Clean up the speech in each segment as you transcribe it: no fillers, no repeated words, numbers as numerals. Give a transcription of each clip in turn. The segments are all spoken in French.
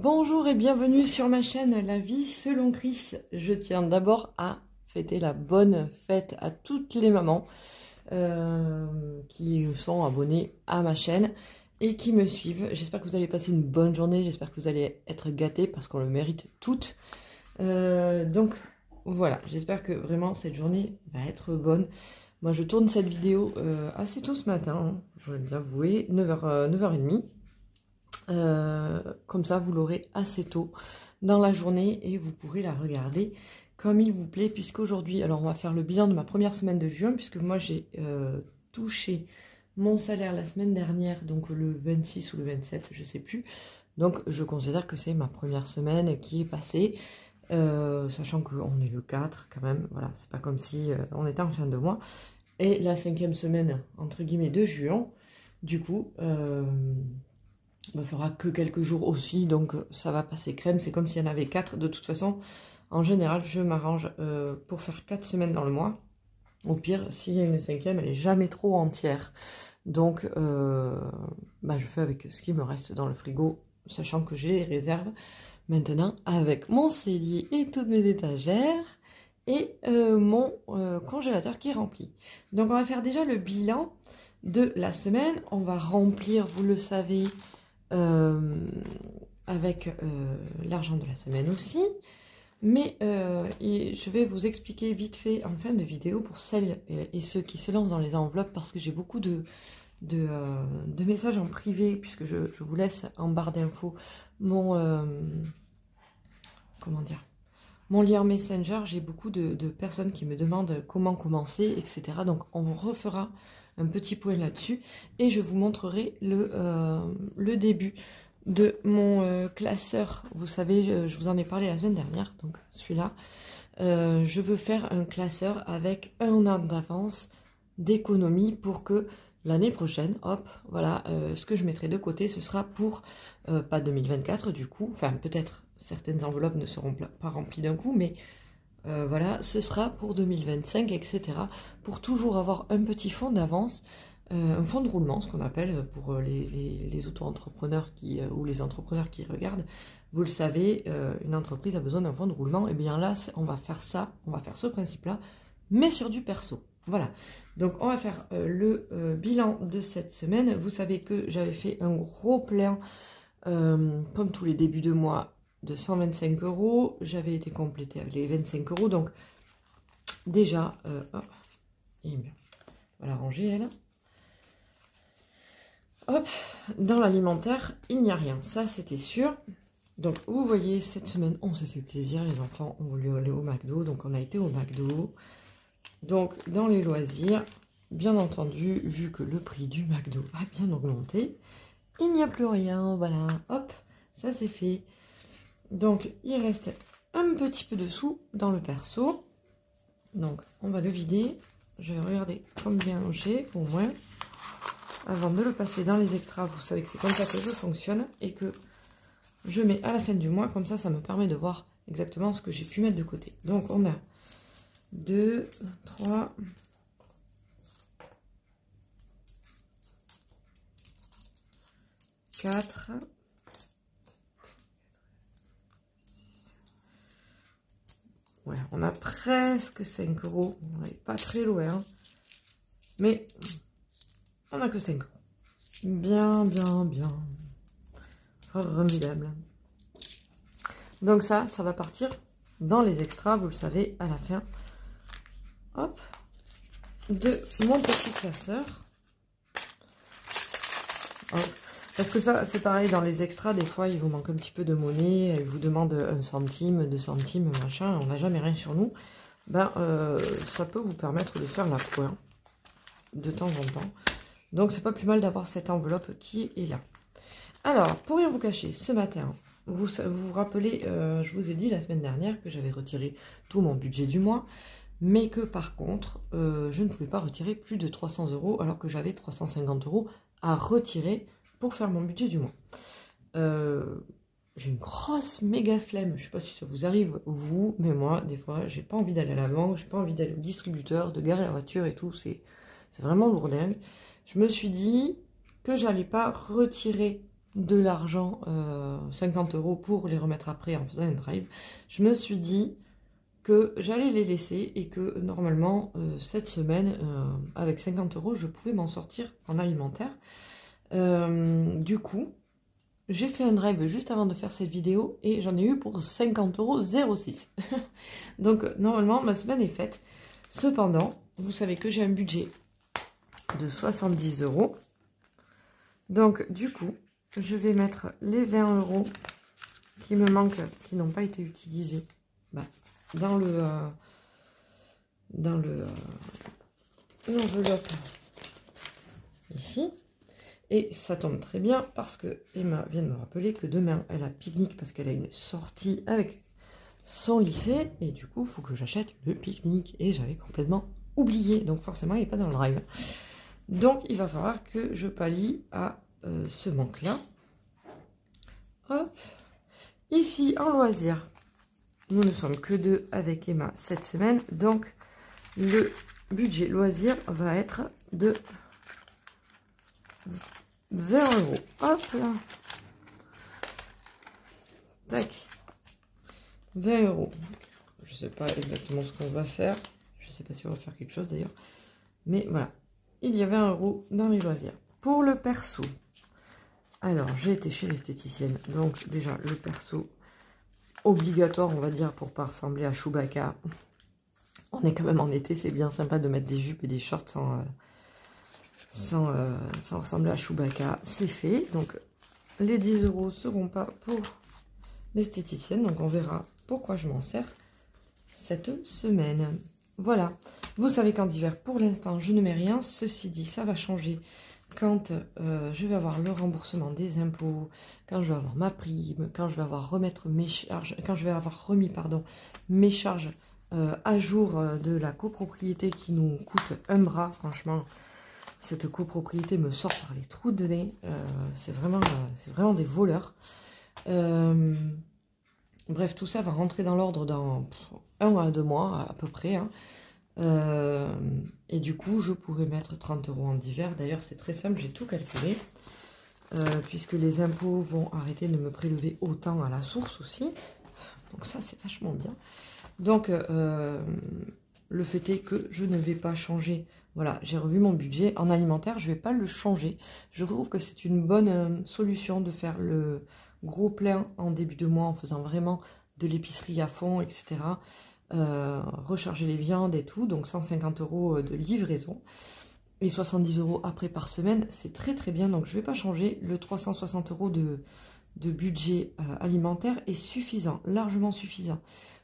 Bonjour et bienvenue sur ma chaîne La Vie selon Chris. Je tiens d'abord à fêter la bonne fête à toutes les mamans qui sont abonnées à ma chaîne et qui me suivent. J'espère que vous allez passer une bonne journée, j'espère que vous allez être gâtés parce qu'on le mérite toutes. Donc voilà, j'espère que vraiment cette journée va être bonne. Moi je tourne cette vidéo assez tôt ce matin, hein, je vais l'avouer, 9h30. Comme ça vous l'aurez assez tôt dans la journée et vous pourrez la regarder comme il vous plaît, puisqu'aujourd'hui, alors on va faire le bilan de ma première semaine de juin, puisque moi j'ai touché mon salaire la semaine dernière, donc le 26 ou le 27, je sais plus, donc je considère que c'est ma première semaine qui est passée, sachant qu'on est le 4 quand même, voilà, c'est pas comme si on était en fin de mois, et la 5e semaine entre guillemets de juin, du coup ne fera que quelques jours aussi, donc ça va passer crème. C'est comme s'il y en avait 4. De toute façon, en général, je m'arrange pour faire 4 semaines dans le mois. Au pire, s'il y a une 5e, elle est jamais trop entière. Donc, je fais avec ce qui me reste dans le frigo, sachant que j'ai les réserves maintenant avec mon cellier et toutes mes étagères et mon congélateur qui est rempli. Donc, on va faire déjà le bilan de la semaine. On va remplir, vous le savez, avec l'argent de la semaine aussi, mais je vais vous expliquer vite fait en fin de vidéo pour celles et ceux qui se lancent dans les enveloppes, parce que j'ai beaucoup de messages en privé, puisque je vous laisse en barre d'infos mon mon lien Messenger. J'ai beaucoup de personnes qui me demandent comment commencer, etc. Donc on refera un petit point là-dessus et je vous montrerai le début de mon classeur. Vous savez, je vous en ai parlé la semaine dernière, donc celui-là. Je veux faire un classeur avec un an d'avance d'économie pour que l'année prochaine, hop, voilà, ce que je mettrai de côté, ce sera pour, pas 2024 du coup, enfin peut-être certaines enveloppes ne seront pas remplies d'un coup, mais voilà, ce sera pour 2025, etc. Pour toujours avoir un petit fonds d'avance, un fonds de roulement, ce qu'on appelle pour les auto-entrepreneurs ou les entrepreneurs qui regardent. Vous le savez, une entreprise a besoin d'un fonds de roulement. Et bien là, on va faire ça, on va faire ce principe-là, mais sur du perso. Voilà, donc on va faire le bilan de cette semaine. Vous savez que j'avais fait un gros plein, comme tous les débuts de mois, de 125 €, j'avais été complétée avec les 25 €, donc déjà, et bien, on va la ranger elle. Hop, dans l'alimentaire, il n'y a rien, ça c'était sûr. Donc vous voyez, cette semaine, on se fait plaisir, les enfants ont voulu aller au McDo, donc on a été au McDo. Donc dans les loisirs, bien entendu, vu que le prix du McDo a bien augmenté, il n'y a plus rien, voilà, hop, ça c'est fait. Donc, il reste un petit peu de sous dans le perso. Donc, on va le vider. Je vais regarder combien j'ai, au moins. Avant de le passer dans les extras, vous savez que c'est comme ça que je fonctionne. Et que je mets à la fin du mois. Comme ça, ça me permet de voir exactement ce que j'ai pu mettre de côté. Donc, on a 2, 3... 4... Ouais, on a presque 5 €. On n'est pas très loin. Hein. Mais on n'a que 5 €. Bien, bien, bien. Formidable. Donc ça va partir dans les extras, vous le savez, à la fin. Hop. De mon petit classeur. Hop. Parce que ça, c'est pareil, dans les extras, des fois, il vous manque un petit peu de monnaie, ils vous demandent 1 centime, 2 centimes, machin, on n'a jamais rien sur nous. Ben, ça peut vous permettre de faire la pointe de temps en temps. Donc, c'est pas plus mal d'avoir cette enveloppe qui est là. Alors, pour rien vous cacher, ce matin, vous vous rappelez, je vous ai dit la semaine dernière que j'avais retiré tout mon budget du mois, mais que par contre, je ne pouvais pas retirer plus de 300 € alors que j'avais 350 € à retirer pour faire mon budget du mois. J'ai une grosse méga flemme, je sais pas si ça vous arrive vous, mais moi des fois j'ai pas envie d'aller à la banque, j'ai pas envie d'aller au distributeur, de garer la voiture et tout, c'est vraiment lourdingue. Je me suis dit que j'allais pas retirer de l'argent, 50 € pour les remettre après en faisant un drive, je me suis dit que j'allais les laisser et que normalement, cette semaine, avec 50 €, je pouvais m'en sortir en alimentaire. Du coup, j'ai fait un drive juste avant de faire cette vidéo et j'en ai eu pour 50 € 0,6. Donc, normalement, ma semaine est faite. Cependant, vous savez que j'ai un budget de 70 €. Donc, du coup, je vais mettre les 20 € qui me manquent, qui n'ont pas été utilisés, dans l'enveloppe ici. Et ça tombe très bien parce que Emma vient de me rappeler que demain, elle a pique-nique parce qu'elle a une sortie avec son lycée. Et du coup, il faut que j'achète le pique-nique. Et j'avais complètement oublié. Donc forcément, il n'est pas dans le drive. Donc, il va falloir que je pallie à ce manque-là. Hop. Ici, en loisir, nous ne sommes que deux avec Emma cette semaine. Donc, le budget loisir va être de 20 €. Hop là. Tac. 20 €. Je sais pas exactement ce qu'on va faire. Je sais pas si on va faire quelque chose d'ailleurs. Mais voilà. Il y a 20 € dans les loisirs. Pour le perso. Alors, j'ai été chez l'esthéticienne. Donc, déjà, le perso obligatoire, on va dire, pour pas ressembler à Chewbacca. On est quand même en été. C'est bien sympa de mettre des jupes et des shorts sans ressembler à Chewbacca, c'est fait. Donc les 10 € seront pas pour l'esthéticienne, donc on verra pourquoi je m'en sers cette semaine. Voilà, vous savez qu'en hiver, pour l'instant, je ne mets rien. Ceci dit, ça va changer quand je vais avoir le remboursement des impôts, quand je vais avoir ma prime, quand je vais avoir mes charges, quand je vais avoir remis, pardon, mes charges à jour de la copropriété qui nous coûte un bras, franchement. Cette copropriété me sort par les trous de nez. C'est vraiment des voleurs. Bref, tout ça va rentrer dans l'ordre dans 1 à 2 mois à peu près. Hein. Et du coup, je pourrais mettre 30 € en hiver. D'ailleurs, c'est très simple, j'ai tout calculé. Puisque les impôts vont arrêter de me prélever autant à la source aussi. Donc ça, c'est vachement bien. Donc, le fait est que je ne vais pas changer. Voilà, j'ai revu mon budget en alimentaire, je ne vais pas le changer. Je trouve que c'est une bonne solution de faire le gros plein en début de mois en faisant vraiment de l'épicerie à fond, etc. Recharger les viandes et tout, donc 150 € de livraison. Et 70 € après par semaine, c'est très très bien, donc je ne vais pas changer. Le 360 € de budget alimentaire est suffisant, largement suffisant.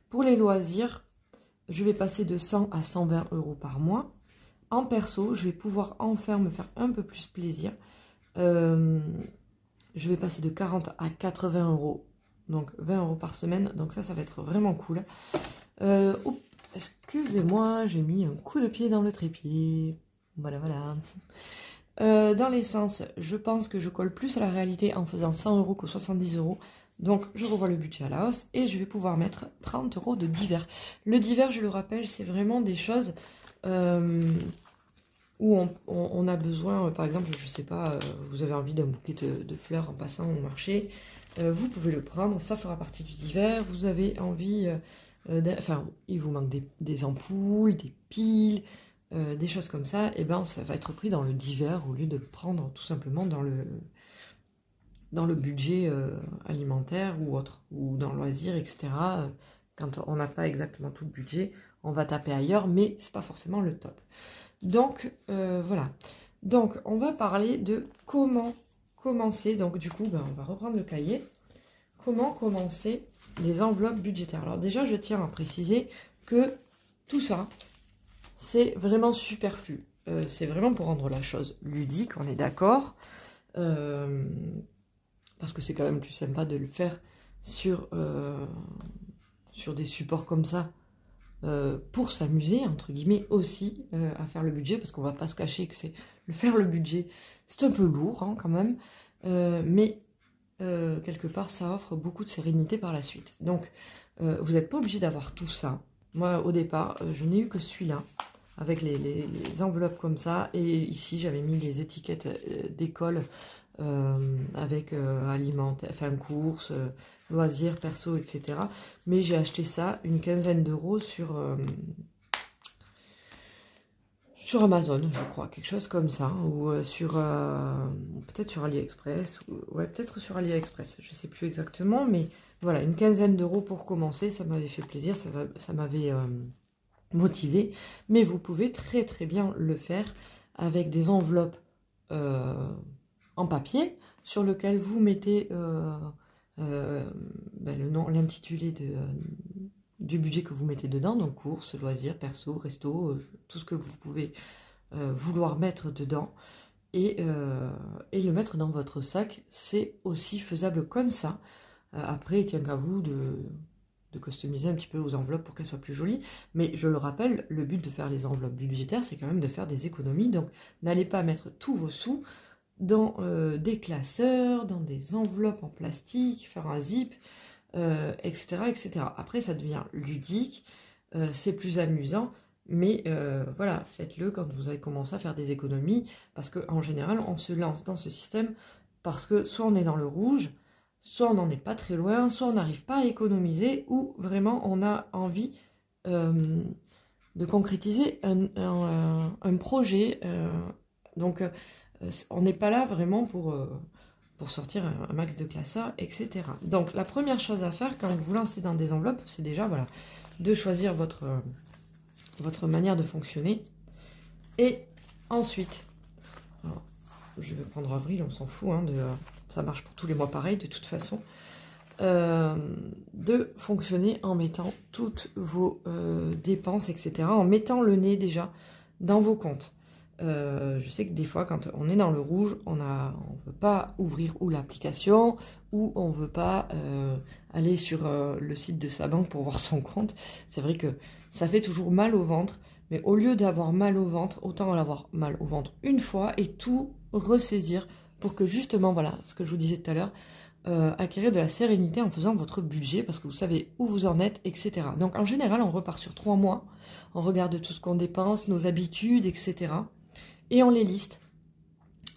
Pour les loisirs, je vais passer de 100 à 120 € par mois. En perso, je vais pouvoir enfin me faire un peu plus plaisir. Je vais passer de 40 à 80 €, donc 20 € par semaine. Donc ça va être vraiment cool. Excusez-moi, j'ai mis un coup de pied dans le trépied. Voilà, voilà. Dans l'essence, je pense que je colle plus à la réalité en faisant 100 € que 70 €. Donc, je revois le budget à la hausse et je vais pouvoir mettre 30 € de divers. Le divers, je le rappelle, c'est vraiment des choses où on a besoin, par exemple, je ne sais pas, vous avez envie d'un bouquet de fleurs en passant au marché, vous pouvez le prendre, ça fera partie du divers. Vous avez envie, enfin, il vous manque des ampoules, des piles, des choses comme ça, et ben ça va être pris dans le divers au lieu de le prendre tout simplement dans le budget alimentaire ou autre, ou dans le loisir, etc. Quand on n'a pas exactement tout le budget, on va taper ailleurs, mais c'est pas forcément le top. Donc, voilà. Donc, on va parler de comment commencer. Donc, du coup, on va reprendre le cahier. Comment commencer les enveloppes budgétaires. Alors déjà, je tiens à préciser que tout ça, c'est vraiment superflu. C'est vraiment pour rendre la chose ludique, on est d'accord. Parce que c'est quand même plus sympa de le faire sur des supports comme ça, pour s'amuser, entre guillemets, aussi à faire le budget, parce qu'on va pas se cacher que faire le budget, c'est un peu lourd hein, quand même, mais quelque part, ça offre beaucoup de sérénité par la suite. Donc, vous n'êtes pas obligé d'avoir tout ça. Moi, au départ, je n'ai eu que celui-là, avec les enveloppes comme ça, et ici, j'avais mis les étiquettes d'école avec enfin courses, loisirs, perso, etc. Mais j'ai acheté ça une quinzaine d'euros sur Amazon, je crois, quelque chose comme ça, ou peut-être sur AliExpress, ouais, peut-être sur AliExpress, je sais plus exactement, mais voilà, une quinzaine d'euros pour commencer, ça m'avait fait plaisir, ça m'avait motivé, mais vous pouvez très très bien le faire avec des enveloppes en papier, sur lequel vous mettez le nom, l'intitulé du budget que vous mettez dedans, donc courses, loisirs, perso, resto, tout ce que vous pouvez vouloir mettre dedans, et le mettre dans votre sac. C'est aussi faisable comme ça. Après, il tient qu'à vous de customiser un petit peu vos enveloppes pour qu'elles soient plus jolies. Mais je le rappelle, le but de faire les enveloppes budgétaires, c'est quand même de faire des économies. Donc, n'allez pas mettre tous vos sous dans des classeurs, dans des enveloppes en plastique, faire un zip, etc., etc. Après, ça devient ludique, c'est plus amusant, mais voilà, faites-le quand vous avez commencé à faire des économies, parce qu'en général, on se lance dans ce système parce que soit on est dans le rouge, soit on n'en est pas très loin, soit on n'arrive pas à économiser, ou vraiment on a envie de concrétiser un projet. Donc, on n'est pas là vraiment pour sortir un max de classeurs, etc. Donc, la première chose à faire quand vous vous lancez dans des enveloppes, c'est déjà voilà, de choisir votre manière de fonctionner. Et ensuite, alors, je vais prendre avril, on s'en fout, hein, ça marche pour tous les mois pareil, de toute façon. De fonctionner en mettant toutes vos dépenses, etc. En mettant le nez déjà dans vos comptes. Je sais que des fois, quand on est dans le rouge, on ne veut pas ouvrir ou l'application, ou on ne veut pas aller sur le site de sa banque pour voir son compte. C'est vrai que ça fait toujours mal au ventre, mais au lieu d'avoir mal au ventre, autant en avoir mal au ventre une fois et tout ressaisir pour que justement, voilà, ce que je vous disais tout à l'heure, acquérir de la sérénité en faisant votre budget, parce que vous savez où vous en êtes, etc. Donc en général, on repart sur 3 mois, on regarde tout ce qu'on dépense, nos habitudes, etc. Et on les liste.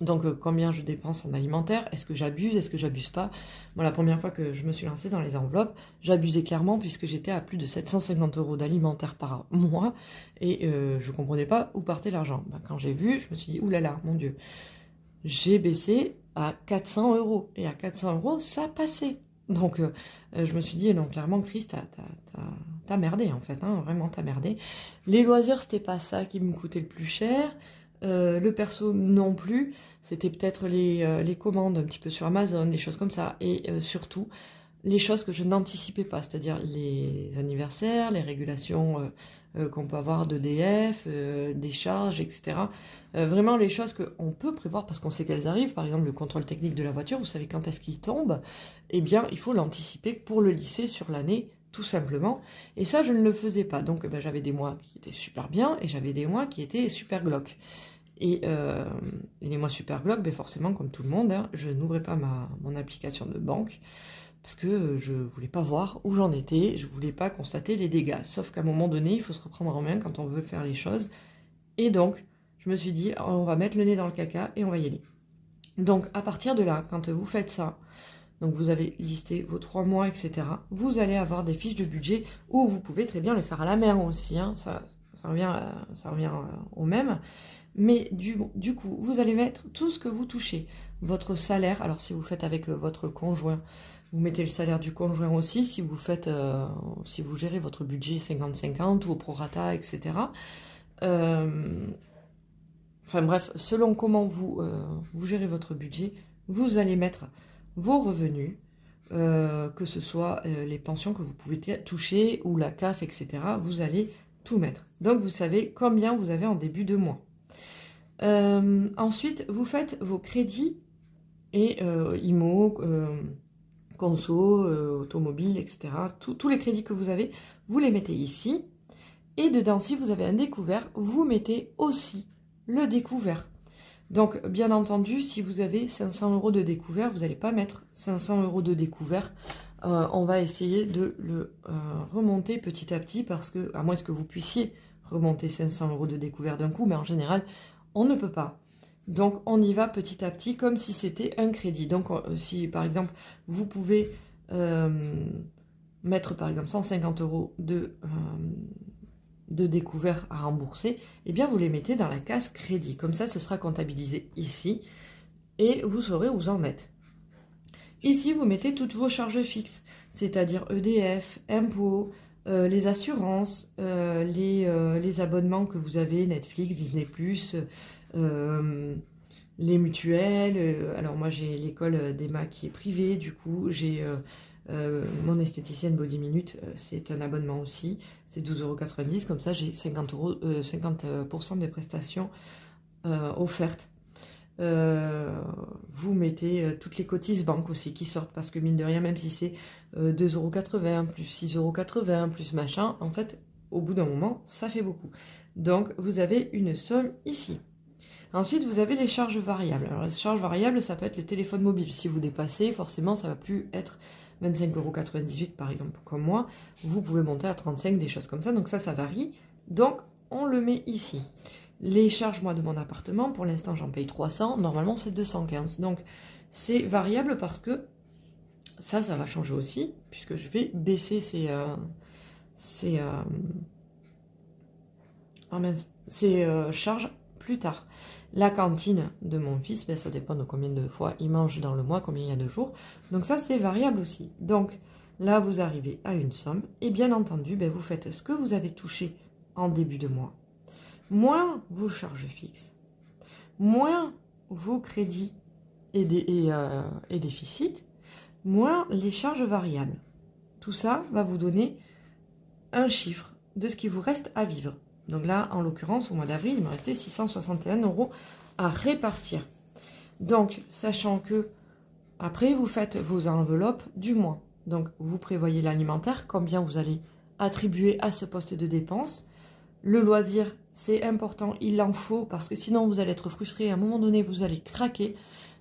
Donc combien je dépense en alimentaire, est-ce que j'abuse, est-ce que j'abuse pas? Moi, la première fois que je me suis lancée dans les enveloppes, j'abusais clairement puisque j'étais à plus de 750 € d'alimentaire par mois et je comprenais pas où partait l'argent. Ben, quand j'ai vu, je me suis dit, oulala, mon Dieu, j'ai baissé à 400 €. Et à 400 €, ça passait. Donc, je me suis dit, non, clairement, Chris, t'as merdé, en fait. Hein, vraiment, t'as merdé. Les loisirs, c'était pas ça qui me coûtait le plus cher. Le perso, non plus. C'était peut-être les commandes un petit peu sur Amazon, les choses comme ça. Et surtout, les choses que je n'anticipais pas, c'est-à-dire les anniversaires, les régulations qu'on peut avoir d'EDF, des charges, etc. Vraiment les choses qu'on peut prévoir parce qu'on sait qu'elles arrivent. Par exemple, le contrôle technique de la voiture, vous savez quand est-ce qu'il tombe. Eh bien, il faut l'anticiper pour le lisser sur l'année, tout simplement. Et ça, je ne le faisais pas. Donc, j'avais des mois qui étaient super bien et j'avais des mois qui étaient super glauques. Et les mois super glauques, forcément, comme tout le monde, hein, je n'ouvrais pas mon application de banque parce que je voulais pas voir où j'en étais, je voulais pas constater les dégâts. Sauf qu'à un moment donné, il faut se reprendre en main quand on veut faire les choses. Et donc, je me suis dit, on va mettre le nez dans le caca et on va y aller. Donc, à partir de là, quand vous faites ça, donc vous avez listé vos 3 mois, etc., vous allez avoir des fiches de budget où vous pouvez très bien les faire à la main aussi, hein, ça revient au même. Mais du coup, vous allez mettre tout ce que vous touchez. Votre salaire, alors si vous faites avec votre conjoint, vous mettez le salaire du conjoint aussi. Si vous faites, si vous gérez votre budget 50-50, vos prorata, etc. Enfin bref, selon comment vous gérez votre budget, vous allez mettre vos revenus, que ce soit les pensions que vous pouvez toucher ou la CAF, etc. Vous allez tout mettre. Donc vous savez combien vous avez en début de mois. Ensuite, vous faites vos crédits et IMO, conso, automobile, etc. Tous les crédits que vous avez, vous les mettez ici. Et dedans, si vous avez un découvert, vous mettez aussi le découvert. Donc, bien entendu, si vous avez 500 € de découvert, vous n'allez pas mettre 500 € de découvert. On va essayer de le remonter petit à petit parce que, à moins que vous puissiez remonter 500 € de découvert d'un coup, mais en général, on ne peut pas. Donc, on y va petit à petit comme si c'était un crédit. Donc, si par exemple, vous pouvez mettre par exemple 150 € de découvert à rembourser, eh bien, vous les mettez dans la case crédit. Comme ça, ce sera comptabilisé ici et vous saurez où vous en êtes. Ici, vous mettez toutes vos charges fixes, c'est-à-dire EDF, impôts, les assurances, les abonnements que vous avez, Netflix, Disney+, les mutuelles. Alors moi, j'ai l'école d'Emma qui est privée, du coup, j'ai mon esthéticienne Body Minute, c'est un abonnement aussi, c'est 12,90 €, comme ça j'ai 50% des prestations offertes. Vous mettez toutes les cotises banques aussi qui sortent, parce que mine de rien, même si c'est 2,80 € plus 6,80 € plus machin, en fait au bout d'un moment ça fait beaucoup. Donc vous avez une somme ici. Ensuite vous avez les charges variables. Alors les charges variables, ça peut être le téléphone mobile. Si vous dépassez, forcément ça va plus être 25,98 € par exemple comme moi, vous pouvez monter à 35, des choses comme ça, donc ça varie, donc on le met ici. Les charges, moi, de mon appartement, pour l'instant, j'en paye 300. Normalement, c'est 215. Donc, c'est variable parce que ça va changer aussi, puisque je vais baisser ces charges plus tard. La cantine de mon fils, ben, ça dépend de combien de fois il mange dans le mois, combien il y a de jours. Donc ça, c'est variable aussi. Donc, là, vous arrivez à une somme. Et bien entendu, ben, vous faites ce que vous avez touché en début de mois, moins vos charges fixes, moins vos crédits et déficits, moins les charges variables. Tout ça va vous donner un chiffre de ce qui vous reste à vivre. Donc là, en l'occurrence, au mois d'avril, il me restait 661 € à répartir. Donc, sachant que après, vous faites vos enveloppes du mois. Donc, vous prévoyez l'alimentaire, combien vous allez attribuer à ce poste de dépense. Le loisir, c'est important, il en faut, parce que sinon vous allez être frustré, à un moment donné vous allez craquer.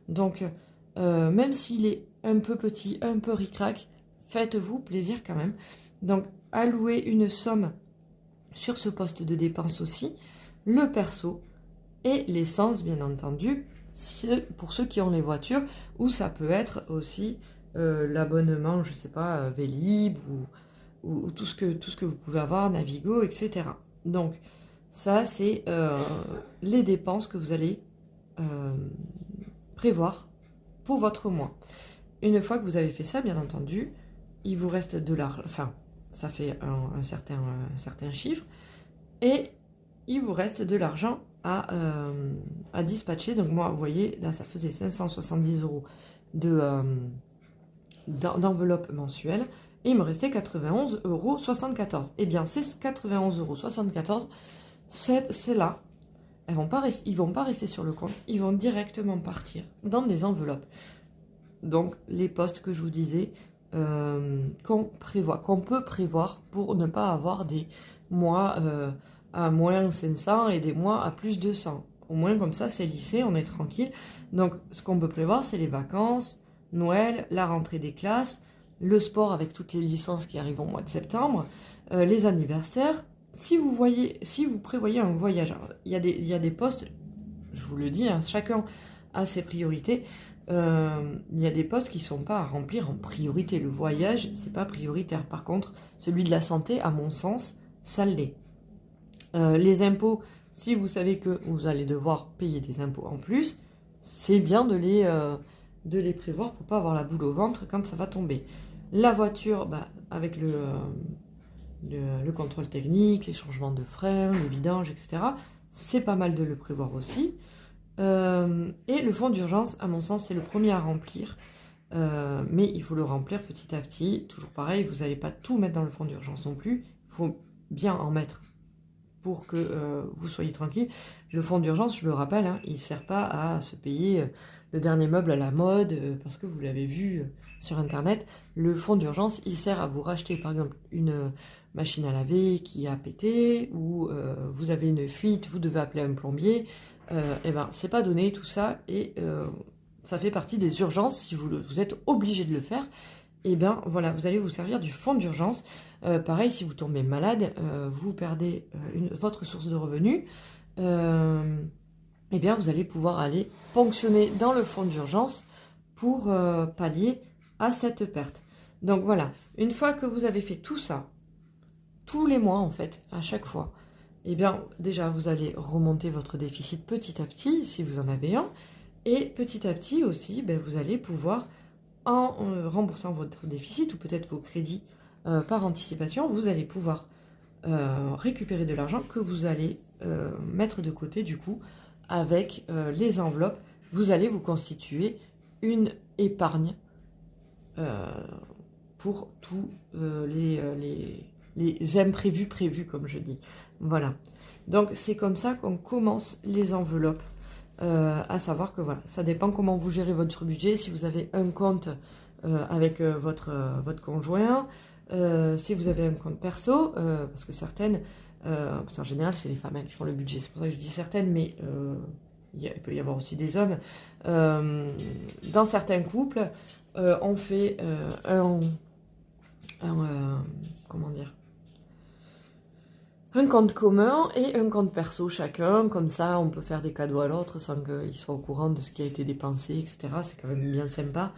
Donc même s'il est un peu petit, un peu ric-rac, faites-vous plaisir quand même. Donc allouez une somme sur ce poste de dépense aussi, le perso et l'essence bien entendu, pour ceux qui ont les voitures, ou ça peut être aussi l'abonnement, je sais pas, Vélib ou tout ce que vous pouvez avoir, Navigo, etc. Donc, ça, c'est les dépenses que vous allez prévoir pour votre mois. Une fois que vous avez fait ça, bien entendu, il vous reste de l'argent, enfin, ça fait un certain chiffre, et il vous reste de l'argent à dispatcher. Donc moi, vous voyez, là, ça faisait 570 € d'enveloppe mensuelle, et il me restait 91,74 €. Eh bien, ces 91,74 €, c'est là. Ils vont pas rester sur le compte. Ils vont directement partir dans des enveloppes. Donc, les postes que je vous disais, qu'on peut prévoir pour ne pas avoir des mois à moins 500 et des mois à plus de 100. Au moins, comme ça, c'est lissé, on est tranquille. Donc, ce qu'on peut prévoir, c'est les vacances, Noël, la rentrée des classes, le sport avec toutes les licences qui arrivent au mois de septembre, les anniversaires. Si vous prévoyez un voyage, il y a des postes, je vous le dis, hein, chacun a ses priorités. Il y a des postes qui ne sont pas à remplir en priorité. Le voyage, c'est pas prioritaire. Par contre, celui de la santé, à mon sens, ça l'est. Les impôts, si vous savez que vous allez devoir payer des impôts en plus, c'est bien de les prévoir pour pas avoir la boule au ventre quand ça va tomber. La voiture, bah, avec le contrôle technique, les changements de freins, les vidanges, etc., c'est pas mal de le prévoir aussi. Et le fonds d'urgence, à mon sens, c'est le premier à remplir. Mais il faut le remplir petit à petit. Toujours pareil, vous n'allez pas tout mettre dans le fonds d'urgence non plus. Il faut bien en mettre pour que vous soyez tranquille. Le fonds d'urgence, je le rappelle, hein, il ne sert pas à se payer le dernier meuble à la mode, parce que vous l'avez vu sur Internet. Le fonds d'urgence, il sert à vous racheter, par exemple, une machine à laver qui a pété, ou vous avez une fuite, vous devez appeler un plombier. Et ben, c'est pas donné tout ça, et ça fait partie des urgences. Si vous êtes obligé de le faire, et ben voilà, vous allez vous servir du fonds d'urgence. Pareil, si vous tombez malade, vous perdez votre source de revenus. eh bien, vous allez pouvoir aller ponctionner dans le fonds d'urgence pour pallier à cette perte. Donc voilà, une fois que vous avez fait tout ça, tous les mois en fait, à chaque fois, eh bien déjà vous allez remonter votre déficit petit à petit, si vous en avez un, et petit à petit aussi, ben, vous allez pouvoir, en remboursant votre déficit ou peut-être vos crédits par anticipation, vous allez pouvoir récupérer de l'argent que vous allez mettre de côté du coup avec les enveloppes. Vous allez vous constituer une épargne pour tous les imprévus prévus, comme je dis. Voilà. Donc, c'est comme ça qu'on commence les enveloppes. À savoir que voilà, ça dépend comment vous gérez votre budget. Si vous avez un compte avec votre conjoint, si vous avez un compte perso, parce que certaines, parce qu'en général, c'est les femmes qui font le budget. C'est pour ça que je dis certaines, mais il peut y avoir aussi des hommes. Dans certains couples, on fait comment dire, un compte commun et un compte perso chacun. Comme ça, on peut faire des cadeaux à l'autre sans qu'ils soient au courant de ce qui a été dépensé, etc. C'est quand même bien sympa.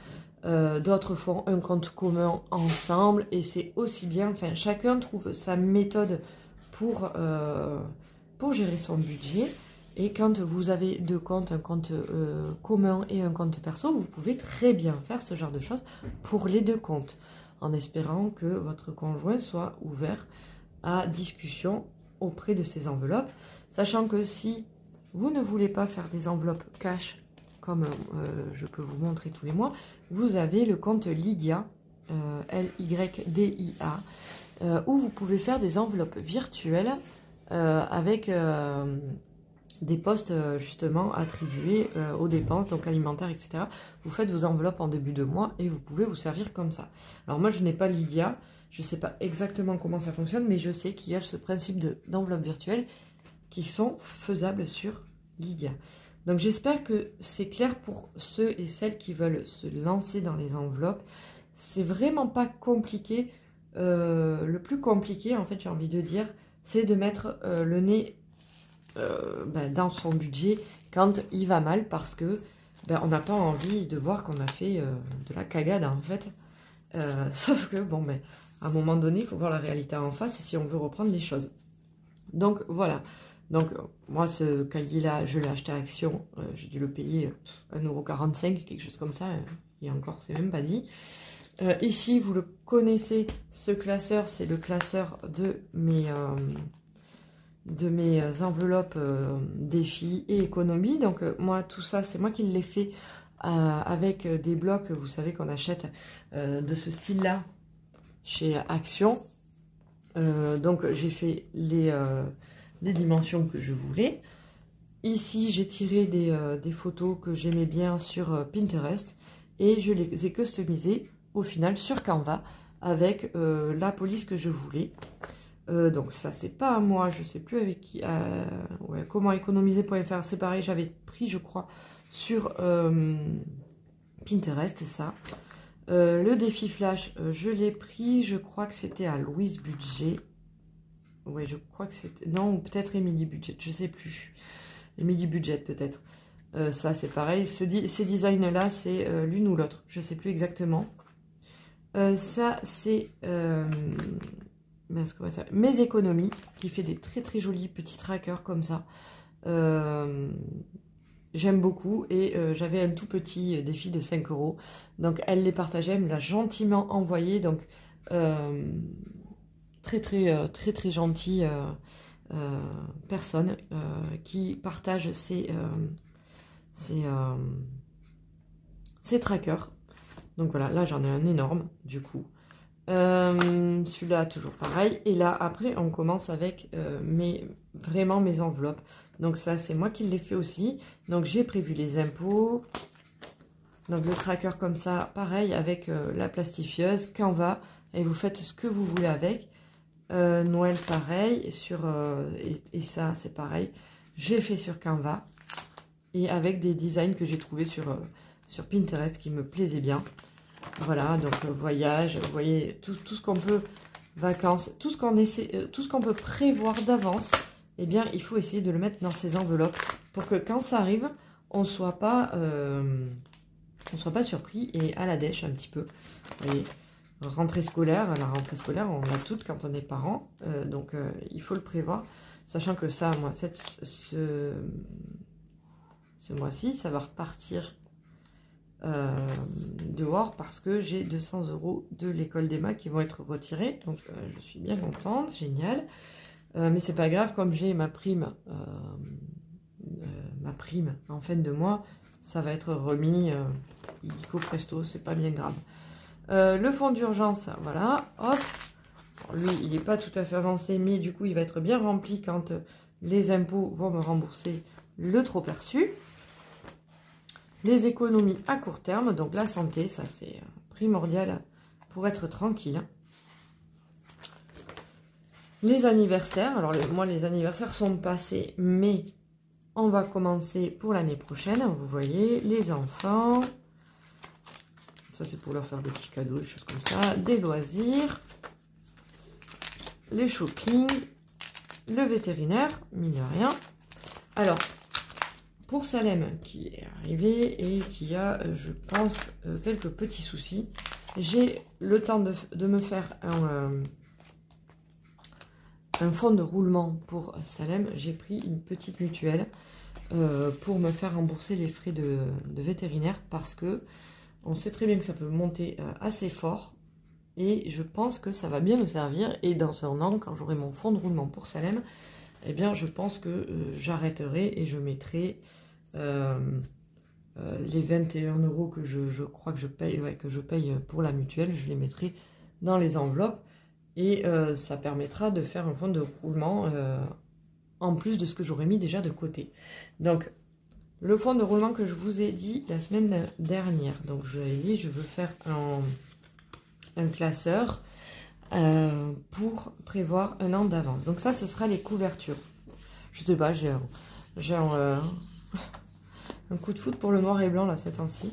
D'autres font un compte commun ensemble et c'est aussi bien. Enfin, chacun trouve sa méthode pour gérer son budget. Et quand vous avez deux comptes, un compte commun et un compte perso, vous pouvez très bien faire ce genre de choses pour les deux comptes, en espérant que votre conjoint soit ouvert à discussion auprès de ces enveloppes, sachant que si vous ne voulez pas faire des enveloppes cash, comme je peux vous montrer tous les mois, vous avez le compte Lydia, Lydia, où vous pouvez faire des enveloppes virtuelles avec des postes justement attribués aux dépenses, donc alimentaires, etc. Vous faites vos enveloppes en début de mois et vous pouvez vous servir comme ça. Alors moi, je n'ai pas Lydia, je ne sais pas exactement comment ça fonctionne, mais je sais qu'il y a ce principe d'enveloppe virtuelle qui sont faisables sur Lydia. Donc j'espère que c'est clair pour ceux et celles qui veulent se lancer dans les enveloppes. C'est vraiment pas compliqué. Le plus compliqué, en fait, j'ai envie de dire, c'est de mettre le nez dans son budget quand il va mal, parce que on n'a pas envie de voir qu'on a fait de la cagade en fait. Sauf que bon, à un moment donné, il faut voir la réalité en face si on veut reprendre les choses. Donc voilà. Donc moi, ce cahier-là, je l'ai acheté à Action. J'ai dû le payer 1,45 €, quelque chose comme ça. Et encore, c'est même pas dit. Ici, vous le connaissez, ce classeur, c'est le classeur de mes enveloppes défis et économie. Donc moi, tout ça, c'est moi qui l'ai fait avec des blocs, vous savez, qu'on achète de ce style-là chez Action. Donc j'ai fait les dimensions que je voulais. Ici, j'ai tiré des photos que j'aimais bien sur Pinterest et je les ai customisées au final sur Canva avec la police que je voulais. Donc ça, c'est pas à moi, je sais plus avec qui. Ouais, comment économiser.fr, c'est pareil, j'avais pris, je crois, sur Pinterest, ça. Le défi flash, je l'ai pris, je crois que c'était à Louise Budget. Ouais, je crois que c'était... Non, ou peut-être Emily Budget, je sais plus. Emily Budget, peut-être. Ça, c'est pareil. Ces designs-là, c'est l'une ou l'autre. Je sais plus exactement. Ça, c'est... Mes économies, qui fait des très très jolis petits trackers comme ça. J'aime beaucoup et j'avais un tout petit défi de 5 €. Donc elle les partageait, elle me l'a gentiment envoyé. Donc très gentille personne qui partage ses trackers. Donc voilà, là j'en ai un énorme du coup. Celui-là toujours pareil, et là après on commence avec vraiment mes enveloppes. Donc ça, c'est moi qui l'ai fait aussi. Donc j'ai prévu les impôts, donc le tracker comme ça, pareil, avec la plastifieuse, Canva, et vous faites ce que vous voulez avec. Noël pareil, et ça c'est pareil, j'ai fait sur Canva et avec des designs que j'ai trouvé sur Pinterest qui me plaisaient bien. Voilà, donc voyage, vous voyez, tout ce qu'on peut, vacances, tout ce qu'on peut prévoir d'avance, eh bien, il faut essayer de le mettre dans ces enveloppes pour que quand ça arrive, on ne soit pas surpris et à la dèche un petit peu. Vous voyez, rentrée scolaire, la rentrée scolaire, on l'a toute quand on est parent, donc il faut le prévoir, sachant que ça, moi, ce mois-ci, ça va repartir dehors parce que j'ai 200 € de l'école d'Emma qui vont être retirés, donc je suis bien contente, génial. Mais c'est pas grave, comme j'ai ma prime en fin de mois, ça va être remis illico presto, c'est pas bien grave. Le fonds d'urgence, voilà, hop, lui il n'est pas tout à fait avancé, mais du coup il va être bien rempli quand les impôts vont me rembourser le trop perçu. Les économies à court terme, donc la santé, ça c'est primordial pour être tranquille. Les anniversaires, alors moi les anniversaires sont passés, mais on va commencer pour l'année prochaine. Vous voyez, les enfants, ça c'est pour leur faire des petits cadeaux, des choses comme ça, des loisirs, les shopping, le vétérinaire, mine de rien. Alors, pour Salem qui est arrivé et qui a, je pense, quelques petits soucis, j'ai le temps de me faire un fonds de roulement pour Salem. J'ai pris une petite mutuelle pour me faire rembourser les frais de vétérinaire parce que on sait très bien que ça peut monter assez fort et je pense que ça va bien me servir. Et dans un an, quand j'aurai mon fonds de roulement pour Salem, eh bien je pense que j'arrêterai et je mettrai les 21 € que je crois que je paye, pour la mutuelle, je les mettrai dans les enveloppes et ça permettra de faire un fonds de roulement en plus de ce que j'aurais mis déjà de côté. Donc le fonds de roulement que je vous ai dit la semaine dernière, donc je vous avais dit je veux faire un classeur pour prévoir un an d'avance. Donc ça ce sera les couvertures. Je sais pas, j'ai un coup de foot pour le noir et blanc là ces temps-ci.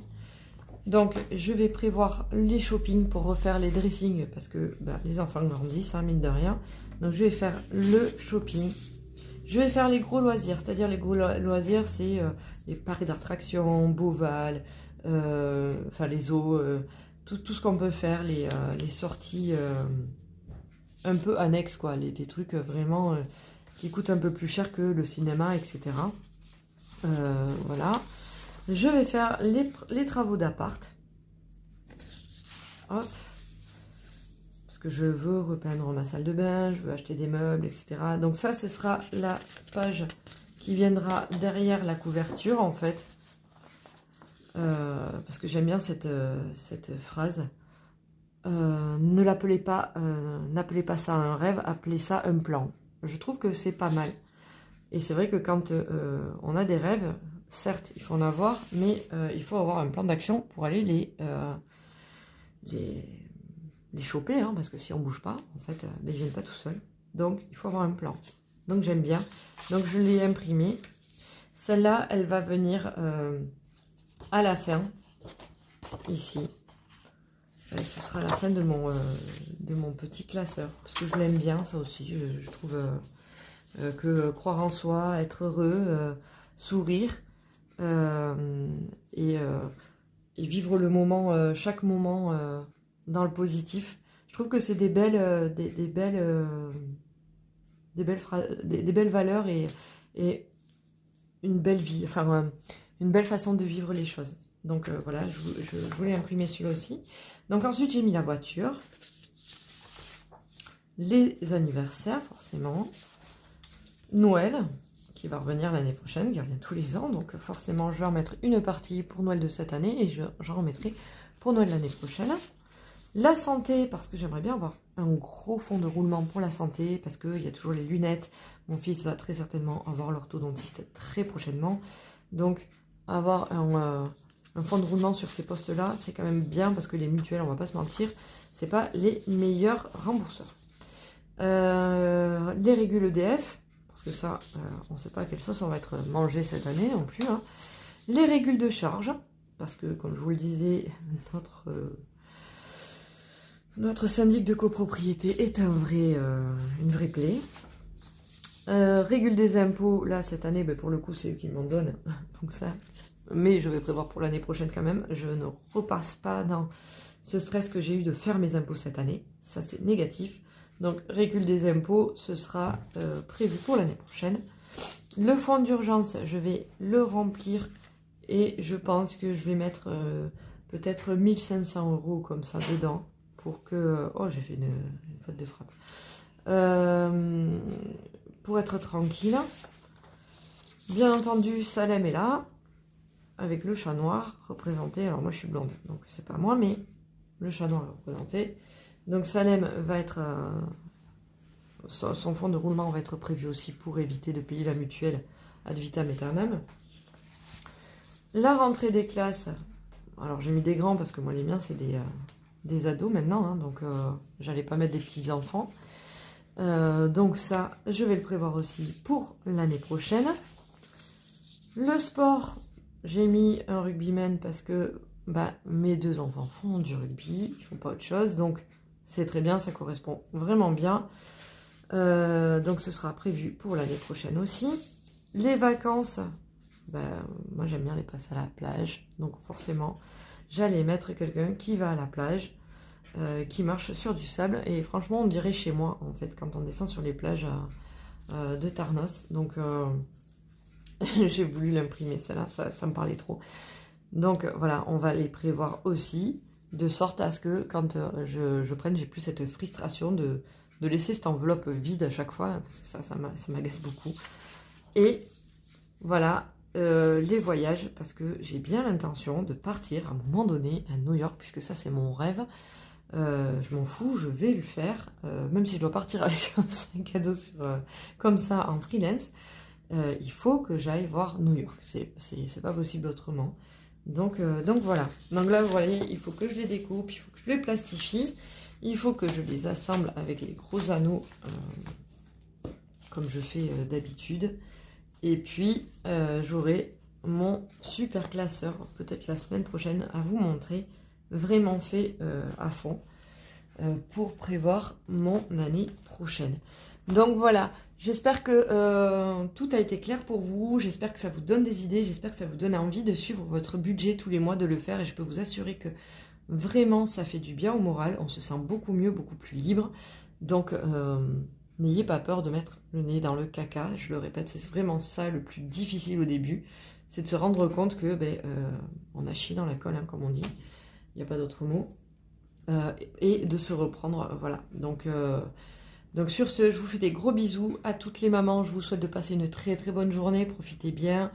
Donc je vais prévoir les shopping pour refaire les dressings parce que les enfants grandissent, hein, mine de rien. Donc je vais faire le shopping. Je vais faire les gros loisirs, c'est-à-dire les gros loisirs, c'est les parcs d'attractions, Beauval, enfin les zoos, tout ce qu'on peut faire, les sorties un peu annexes, quoi, des trucs vraiment qui coûtent un peu plus cher que le cinéma, etc. Voilà. Je vais faire les travaux d'appart. Hop. Parce que je veux repeindre ma salle de bain, je veux acheter des meubles, etc. Donc ça, ce sera la page qui viendra derrière la couverture, en fait. Parce que j'aime bien cette phrase. N'appelez pas ça un rêve, appelez ça un plan. Je trouve que c'est pas mal. Et c'est vrai que quand on a des rêves, certes, il faut en avoir, mais il faut avoir un plan d'action pour aller les choper, hein, parce que si on ne bouge pas, en fait, ils ne viennent pas tout seuls. Donc, il faut avoir un plan. Donc, j'aime bien. Donc, je l'ai imprimée. Celle-là, elle va venir à la fin, ici. Et ce sera la fin de mon petit classeur. Parce que je l'aime bien, ça aussi. Je trouve que croire en soi, être heureux, sourire, et vivre le moment, chaque moment dans le positif. Je trouve que c'est des belles valeurs et une belle vie, enfin une belle façon de vivre les choses. Donc voilà, je voulais imprimer celui-là aussi. Donc ensuite j'ai mis la voiture, les anniversaires forcément, Noël qui va revenir l'année prochaine, qui revient tous les ans, donc forcément je vais en mettre une partie pour Noël de cette année et j'en remettrai pour Noël l'année prochaine. La santé, parce que j'aimerais bien avoir un gros fonds de roulement pour la santé, parce qu'il y a toujours les lunettes. Mon fils va très certainement avoir l'orthodontiste très prochainement. Donc, avoir un fonds de roulement sur ces postes-là, c'est quand même bien, parce que les mutuelles, on va pas se mentir, c'est pas les meilleurs rembourseurs. Les régules EDF, parce que ça, on ne sait pas à quelle sauce on va être mangé cette année non plus. Hein. Les régules de charge, parce que, comme je vous le disais, notre syndic de copropriété est une vraie plaie. Régule des impôts, là cette année, ben, pour le coup c'est eux qui m'en donnent, donc ça, mais je vais prévoir pour l'année prochaine quand même, je ne repasse pas dans ce stress que j'ai eu de faire mes impôts cette année, ça c'est négatif, donc régule des impôts, ce sera prévu pour l'année prochaine. Le fonds d'urgence, je vais le remplir et je pense que je vais mettre peut-être 1500 € comme ça dedans pour que... Oh, j'ai fait une faute de frappe. Pour être tranquille. Bien entendu, Salem est là, avec le chat noir représenté. Alors moi je suis blonde, donc c'est pas moi, mais le chat noir est représenté. Donc Salem va être... son fonds de roulement va être prévu aussi pour éviter de payer la mutuelle ad vitam aeternam. La rentrée des classes, alors j'ai mis des grands parce que moi les miens c'est des ados maintenant, hein, donc j'allais pas mettre des petits enfants. Donc ça, je vais le prévoir aussi pour l'année prochaine. Le sport, j'ai mis un rugbyman parce que bah, mes 2 enfants font du rugby, ils font pas autre chose, donc c'est très bien, ça correspond vraiment bien. Donc ce sera prévu pour l'année prochaine aussi. Les vacances, ben, moi j'aime bien les passer à la plage, donc forcément j'allais mettre quelqu'un qui va à la plage, qui marche sur du sable, et franchement on dirait chez moi en fait quand on descend sur les plages de Tarnos, donc j'ai voulu l'imprimer celle-là, ça me parlait trop. Donc voilà, on va les prévoir aussi, de sorte à ce que quand je prenne, j'ai plus cette frustration de laisser cette enveloppe vide à chaque fois, parce que ça m'agace beaucoup. Et voilà, les voyages, parce que j'ai bien l'intention de partir à un moment donné à New York, puisque ça c'est mon rêve. Je m'en fous, je vais le faire, même si je dois partir avec un sac à dos comme ça en freelance. Il faut que j'aille voir New York, c'est pas possible autrement. Donc voilà, donc là vous voyez, il faut que je les découpe, il faut que je les plastifie, il faut que je les assemble avec les gros anneaux comme je fais d'habitude, et puis j'aurai mon super classeur peut-être la semaine prochaine à vous montrer, vraiment fait à fond pour prévoir mon année prochaine. Donc voilà, j'espère que tout a été clair pour vous, j'espère que ça vous donne des idées, j'espère que ça vous donne envie de suivre votre budget tous les mois, de le faire, et je peux vous assurer que vraiment ça fait du bien au moral, on se sent beaucoup mieux, beaucoup plus libre. Donc n'ayez pas peur de mettre le nez dans le caca, je le répète, c'est vraiment ça le plus difficile au début, c'est de se rendre compte que on a chié dans la colle, hein, comme on dit, il n'y a pas d'autre mot, et de se reprendre, voilà. Donc sur ce, je vous fais des gros bisous à toutes les mamans, je vous souhaite de passer une très très bonne journée, profitez bien,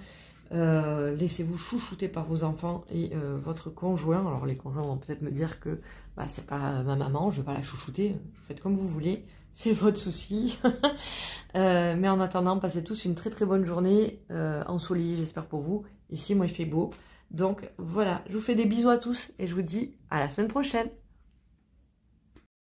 laissez-vous chouchouter par vos enfants et votre conjoint. Alors les conjoints vont peut-être me dire que bah, c'est pas ma maman, je vais pas la chouchouter, faites comme vous voulez, c'est votre souci. Mais en attendant, passez tous une très très bonne journée, ensoleillée j'espère pour vous. Ici moi il fait beau, donc voilà, je vous fais des bisous à tous et je vous dis à la semaine prochaine.